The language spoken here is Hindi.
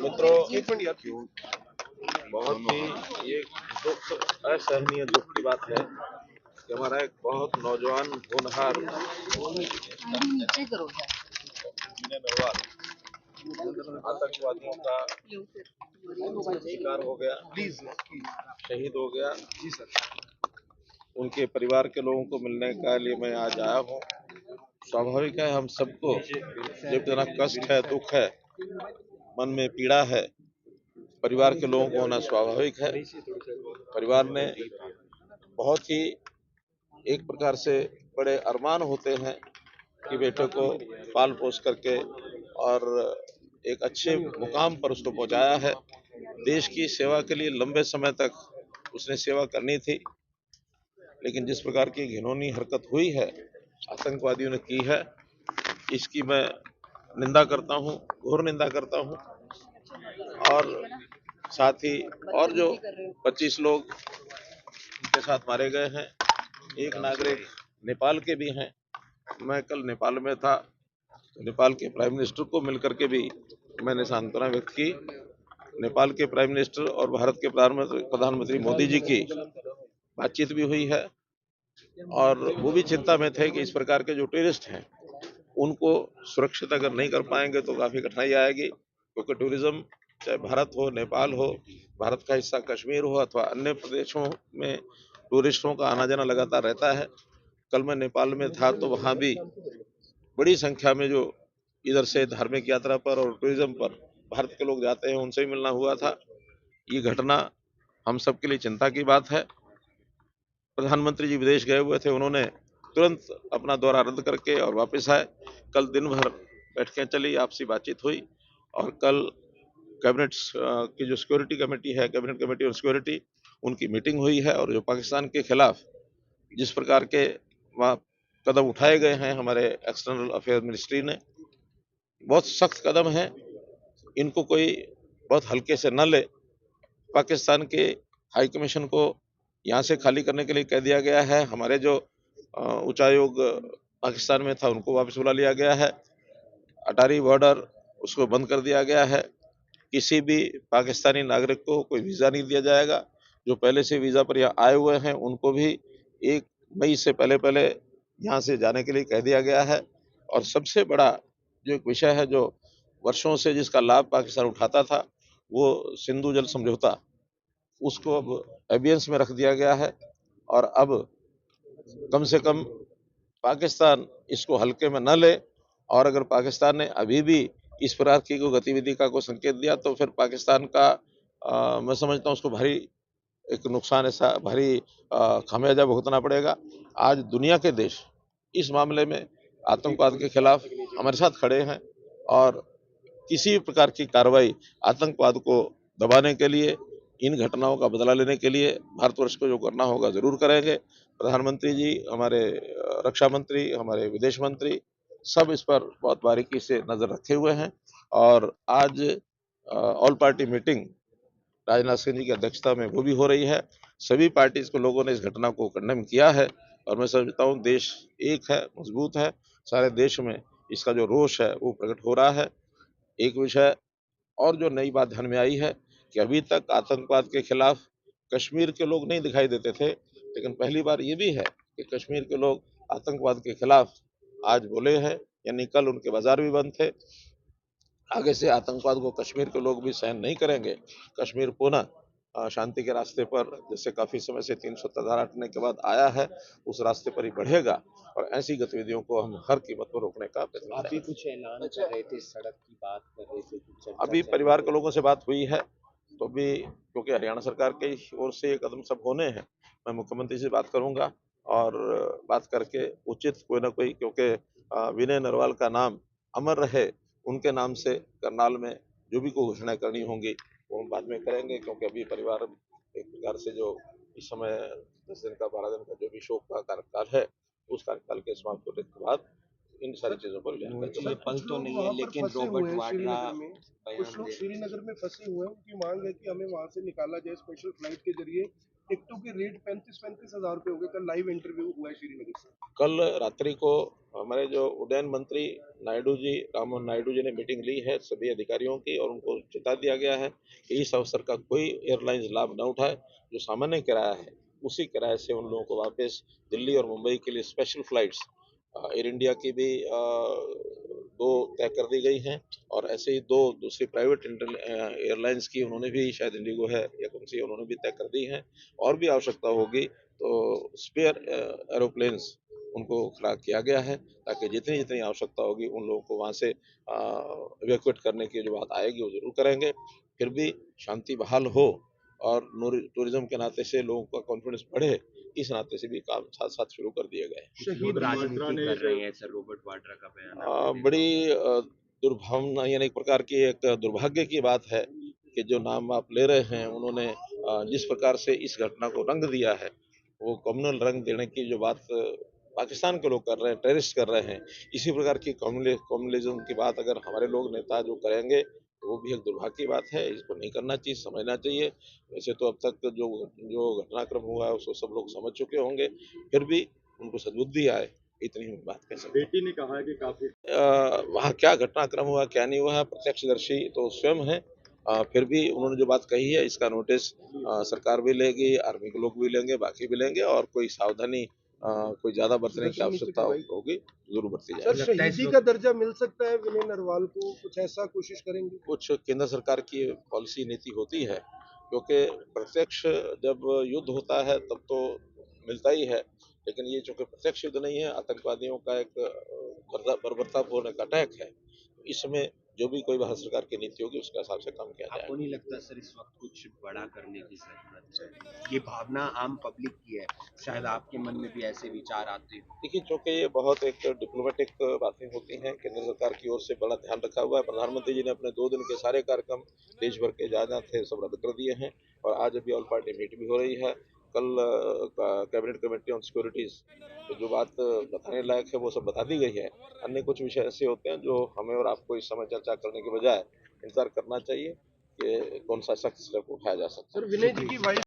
मित्रों, बहुत ही ये दुख, असहनीय दुख की बात है कि हमारा एक बहुत नौजवान होनहार आतंकवादियों का शिकार हो गया, शहीद हो गया। जी सर। उनके परिवार के लोगों को मिलने के लिए मैं आज आया हूँ। स्वाभाविक है, हम सबको जब इतना कष्ट है, दुख है, मन में पीड़ा है, परिवार के लोगों को होना स्वाभाविक है। परिवार ने बहुत ही एक प्रकार से बड़े अरमान होते हैं कि बेटे को पाल पोस करके और एक अच्छे मुकाम पर उसको पहुंचाया है। देश की सेवा के लिए लंबे समय तक उसने सेवा करनी थी, लेकिन जिस प्रकार की घिनौनी हरकत हुई है, आतंकवादियों ने की है, इसकी मैं निंदा करता हूं, घोर निंदा करता हूं। और साथ ही और जो 25 लोग उनके साथ मारे गए हैं, एक नागरिक नेपाल के भी हैं। मैं कल नेपाल में था, तो नेपाल के प्राइम मिनिस्टर को मिलकर के भी मैंने सांत्वना व्यक्त की। नेपाल के प्राइम मिनिस्टर और भारत के प्रधानमंत्री मोदी जी की बातचीत भी हुई है, और वो भी चिंता में थे कि इस प्रकार के जो टूरिस्ट हैं उनको सुरक्षित अगर नहीं कर पाएंगे तो काफी कठिनाई आएगी, क्योंकि टूरिज्म चाहे भारत हो, नेपाल हो, भारत का हिस्सा कश्मीर हो अथवा अन्य प्रदेशों में टूरिस्टों का आना जाना लगातार रहता है। कल मैं नेपाल में था तो वहां भी बड़ी संख्या में जो इधर से धार्मिक यात्रा पर और टूरिज्म पर भारत के लोग जाते हैं, उनसे मिलना हुआ था। ये घटना हम सबके लिए चिंता की बात है। प्रधानमंत्री जी विदेश गए हुए थे, उन्होंने तुरंत अपना दौरा रद्द करके और वापस आए। कल दिन भर बैठकें चली, आपसी बातचीत हुई, और कल कैबिनेट की जो सिक्योरिटी कमेटी है, कैबिनेट कमेटी ऑन सिक्योरिटी, उनकी मीटिंग हुई है। और जो पाकिस्तान के खिलाफ जिस प्रकार के वहाँ कदम उठाए गए हैं हमारे एक्सटर्नल अफेयर मिनिस्ट्री ने, बहुत सख्त कदम है, इनको कोई बहुत हल्के से न ले। पाकिस्तान के हाई कमीशन को यहाँ से खाली करने के लिए कह दिया गया है। हमारे जो उच्चायोग पाकिस्तान में था उनको वापस बुला लिया गया है। अटारी बॉर्डर उसको बंद कर दिया गया है। किसी भी पाकिस्तानी नागरिक को कोई वीज़ा नहीं दिया जाएगा। जो पहले से वीज़ा पर यहाँ आए हुए हैं उनको भी 1 मई से पहले पहले यहाँ से जाने के लिए कह दिया गया है। और सबसे बड़ा जो एक विषय है, जो वर्षों से जिसका लाभ पाकिस्तान उठाता था, वो सिंधु जल समझौता, उसको अब एबियंस में रख दिया गया है। और अब कम से कम पाकिस्तान इसको हल्के में न ले, और अगर पाकिस्तान ने अभी भी इस प्रकार की कोई गतिविधि का कोई संकेत दिया तो फिर पाकिस्तान का मैं समझता हूँ उसको भारी एक नुकसान, ऐसा भारी खामियाजा भुगतना पड़ेगा। आज दुनिया के देश इस मामले में आतंकवाद के खिलाफ हमारे साथ खड़े हैं, और किसी भी प्रकार की कार्रवाई आतंकवाद को दबाने के लिए, इन घटनाओं का बदला लेने के लिए भारतवर्ष को जो करना होगा जरूर करेंगे। प्रधानमंत्री जी, हमारे रक्षा मंत्री, हमारे विदेश मंत्री, सब इस पर बहुत बारीकी से नजर रखे हुए हैं। और आज all party meeting Rajnath Singh ji की अध्यक्षता में वो भी हो रही है। सभी पार्टीज के लोगों ने इस घटना को कंडेम किया है, और मैं समझता हूँ देश एक है, मजबूत है। सारे देश में इसका जो रोष है वो प्रकट हो रहा है। एक विषय और जो नई बात ध्यान में आई है कि अभी तक आतंकवाद के खिलाफ कश्मीर के लोग नहीं दिखाई देते थे, लेकिन पहली बार ये भी है कि कश्मीर के लोग आतंकवाद के खिलाफ आज बोले हैं। यानी कल उनके बाजार भी बंद थे। आगे से आतंकवाद को कश्मीर के लोग भी सहन नहीं करेंगे। कश्मीर पुनः शांति के रास्ते पर, जैसे काफी समय से 370 धारा हटने के बाद आया है, उस रास्ते पर ही बढ़ेगा। और ऐसी गतिविधियों को हम हर कीमत पर रोकने का प्रयत्न आप भी करेंगे। कुछ ऐलान कर रहे थे, सड़क की बात कर रहे थे, कुछ चर्चा अभी चल परिवार रही के लोगों से बात हुई है, तो अभी क्योंकि हरियाणा सरकार की ओर से ये कदम सब होने हैं, मैं मुख्यमंत्री से बात करूंगा, और बात करके उचित कोई ना कोई, क्योंकि विनय नरवाल का नाम अमर रहे, उनके नाम से करनाल में जो भी कोई घोषणा करनी होंगी वो हम बाद में करेंगे। क्योंकि अभी परिवार एक प्रकार से जो इस समय 10 दिन का 12 दिन का जो भी शोक का कार्यकाल है, उस कार्यकाल के समाप्त होने के बाद इन सारी चीजों पर विचार मुझे करेंगे। पल तो नहीं है, लेकिन रॉबर्ट वाड्रा कुछ बयान लोग दे श्रीनगर में फंसे हुए हैं, उनकी मांग है कि हमें वहां से निकाला जाए स्पेशल फ्लाइट के जरिए। टिकटों के रेट 35-35 हजार रुपए हो गए। कल लाइव इंटरव्यू हुआ है श्रीनगर से। कल रात्रि को हमारे जो उड्डयन मंत्री नायडू जी, राममोहन नायडू जी ने मीटिंग ली है सभी अधिकारियों की, और उनको चेता दिया गया है कि इस अवसर का कोई एयरलाइंस लाभ न उठाए। जो सामान्य किराया है उसी किराए से उन लोगों को वापस दिल्ली और मुंबई के लिए स्पेशल फ्लाइट्स एयर इंडिया की भी 2 तय कर दी गई हैं, और ऐसे ही 2 दूसरी प्राइवेट एयरलाइंस की उन्होंने भी, शायद इंडिगो है या कौन सी, उन्होंने भी तय कर दी हैं। और भी आवश्यकता होगी तो स्पेयर एरोप्लेन्स उनको खड़ा किया गया है, ताकि जितनी जितनी आवश्यकता होगी उन लोगों को वहाँ से इवैक्यूएट करने की जो बात आएगी वो जरूर करेंगे। फिर भी शांति बहाल हो और टूरिज्म के नाते से लोगों का कॉन्फिडेंस बढ़े, इस नाते से भी काम साथ साथ शुरू कर दिए गए। शहीद राजनीति कर रहे हैं सर, रॉबर्ट वाड्रा का बयान। बड़ी दुर्भावना, यानी एक प्रकार की एक दुर्भाग्य की बात है कि जो नाम आप ले रहे हैं, उन्होंने जिस प्रकार से इस घटना को रंग दिया है, वो कम्युनल रंग देने की जो बात पाकिस्तान के लोग कर रहे हैं, टेररिस्ट कर रहे हैं, इसी प्रकार की कम्युनलिज्म की बात अगर हमारे लोग नेता जो करेंगे तो वो भी एक दुर्भाग्य की बात है। इसको नहीं करना चाहिए, समझना चाहिए। वैसे तो अब तक जो जो घटनाक्रम हुआ है उसको सब लोग समझ चुके होंगे, फिर भी उनको सद्बुद्धि आए, इतनी ही बात कह सकते हैं। बेटी ने कहा है कि काफी वहाँ क्या घटनाक्रम हुआ क्या नहीं हुआ, प्रत्यक्षदर्शी तो स्वयं है। फिर भी उन्होंने जो बात कही है इसका नोटिस सरकार भी लेगी, आर्मी के लोग भी लेंगे, बाकी भी लेंगे, और कोई सावधानी कोई ज्यादा बरतने की आवश्यकता होगी जरूर बरती सर, जाएगी। शहीदी का दर्जा मिल सकता है विनय नरवाल को, कुछ ऐसा कोशिश करेंगे? कुछ केंद्र सरकार की पॉलिसी नीति होती है, क्योंकि प्रत्यक्ष जब युद्ध होता है तब तो मिलता ही है, लेकिन ये चूंकि प्रत्यक्ष युद्ध नहीं है, आतंकवादियों का एक बर्बरतापूर्ण एक अटैक है, इसमें जो भी कोई भारत सरकार की नीति होगी उसके हिसाब से काम किया आपको जाएगा। नहीं लगता सर इस वक्त कुछ बड़ा करने की जरूरत है? ये भावना आम पब्लिक की है, शायद आपके मन में भी ऐसे विचार आते हो। देखिए, चूंकि ये बहुत एक डिप्लोमेटिक बातें होती हैं, केंद्र सरकार की ओर से बड़ा ध्यान रखा हुआ है। प्रधानमंत्री जी ने अपने 2 दिन के सारे कार्यक्रम देश भर के जहाँ थे सब रद्द कर दिए हैं, और आज अभी ऑल पार्टी मीट भी हो रही है। कल कैबिनेट कमेटी ऑन सिक्योरिटीज जो बात बताने लायक है वो सब बता दी गई है। अन्य कुछ विषय ऐसे होते हैं जो हमें और आपको इस समय चर्चा करने के बजाय इंतजार करना चाहिए कि कौन सा सख्त स्टेप उठाया जा सकता है। सर, विनय जी की वाइफ